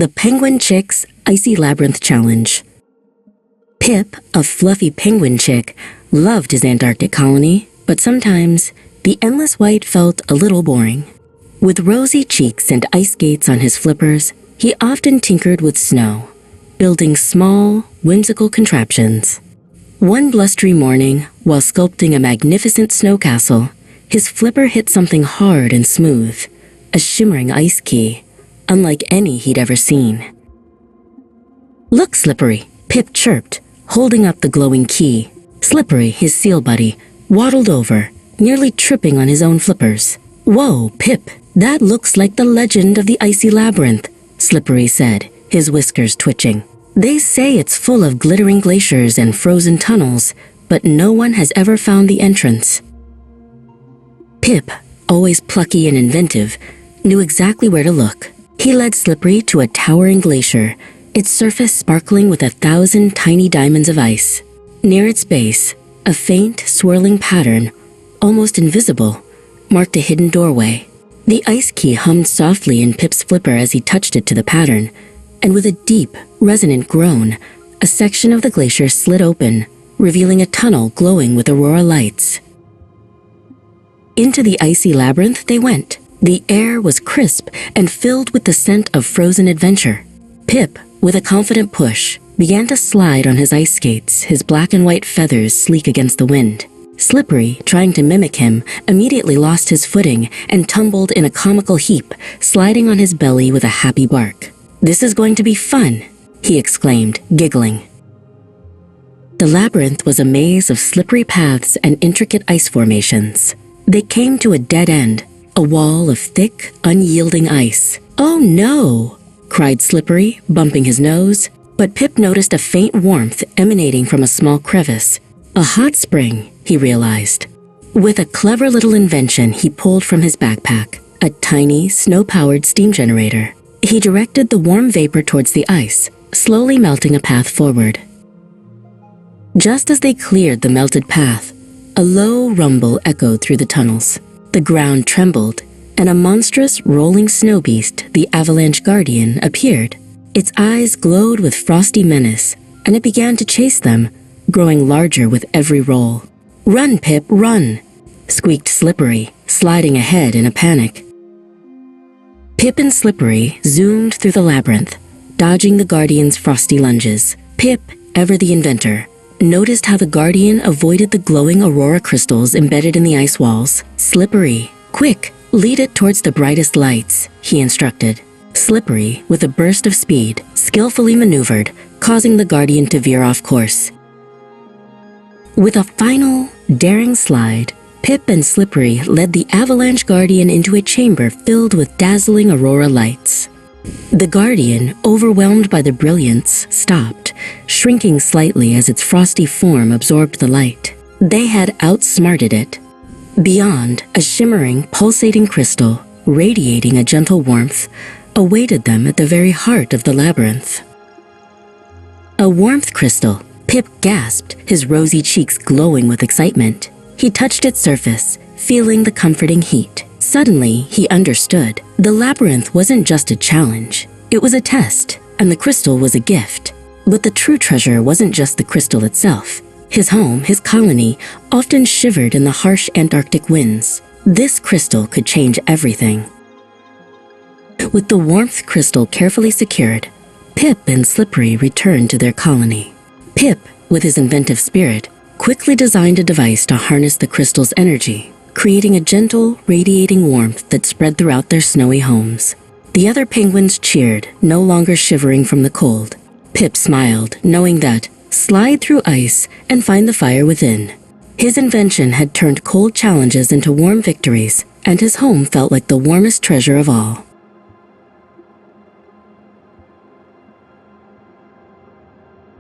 The Penguin Chick's Icy Labyrinth Challenge. Pip, a fluffy penguin chick, loved his Antarctic colony, but sometimes the endless white felt a little boring. With rosy cheeks and ice skates on his flippers, he often tinkered with snow, building small, whimsical contraptions. One blustery morning, while sculpting a magnificent snow castle, his flipper hit something hard and smooth, a shimmering ice key, unlike any he'd ever seen. "Look, Slippery," Pip chirped, holding up the glowing key. Slippery, his seal buddy, waddled over, nearly tripping on his own flippers. "Whoa, Pip, that looks like the legend of the Icy Labyrinth," Slippery said, his whiskers twitching. "They say it's full of glittering glaciers and frozen tunnels, but no one has ever found the entrance." Pip, always plucky and inventive, knew exactly where to look. He led Slippery to a towering glacier, its surface sparkling with 1,000 tiny diamonds of ice. Near its base, a faint, swirling pattern, almost invisible, marked a hidden doorway. The ice key hummed softly in Pip's flipper as he touched it to the pattern, and with a deep, resonant groan, a section of the glacier slid open, revealing a tunnel glowing with aurora lights. Into the icy labyrinth they went. The air was crisp and filled with the scent of frozen adventure. Pip, with a confident push, began to slide on his ice skates, his black and white feathers sleek against the wind. Slippery, trying to mimic him, immediately lost his footing and tumbled in a comical heap, sliding on his belly with a happy bark. "This is going to be fun," he exclaimed, giggling. The labyrinth was a maze of slippery paths and intricate ice formations. They came to a dead end, a wall of thick, unyielding ice. "Oh no!" cried Slippery, bumping his nose, but Pip noticed a faint warmth emanating from a small crevice. A hot spring, he realized. With a clever little invention he pulled from his backpack, a tiny, snow-powered steam generator. He directed the warm vapor towards the ice, slowly melting a path forward. Just as they cleared the melted path, a low rumble echoed through the tunnels. The ground trembled, and a monstrous rolling snow beast, the Avalanche Guardian, appeared. Its eyes glowed with frosty menace, and it began to chase them, growing larger with every roll. "Run, Pip, run!" squeaked Slippery, sliding ahead in a panic. Pip and Slippery zoomed through the labyrinth, dodging the Guardian's frosty lunges. Pip, ever the inventor, noticed how the Guardian avoided the glowing aurora crystals embedded in the ice walls. "Slippery, quick, lead it towards the brightest lights," he instructed. Slippery, with a burst of speed, skillfully maneuvered, causing the Guardian to veer off course. With a final, daring slide, Pip and Slippery led the Avalanche Guardian into a chamber filled with dazzling aurora lights. The Guardian, overwhelmed by the brilliance, stopped, shrinking slightly as its frosty form absorbed the light. They had outsmarted it. Beyond, a shimmering, pulsating crystal, radiating a gentle warmth, awaited them at the very heart of the labyrinth. A warmth crystal, Pip gasped, his rosy cheeks glowing with excitement. He touched its surface, feeling the comforting heat. Suddenly, he understood. The labyrinth wasn't just a challenge. It was a test, and the crystal was a gift. But the true treasure wasn't just the crystal itself. His home, his colony, often shivered in the harsh Antarctic winds. This crystal could change everything. With the warmth crystal carefully secured, Pip and Slippery returned to their colony. Pip, with his inventive spirit, quickly designed a device to harness the crystal's energy, creating a gentle, radiating warmth that spread throughout their snowy homes. The other penguins cheered, no longer shivering from the cold. Pip smiled, knowing that slide through ice and find the fire within. His invention had turned cold challenges into warm victories, and his home felt like the warmest treasure of all.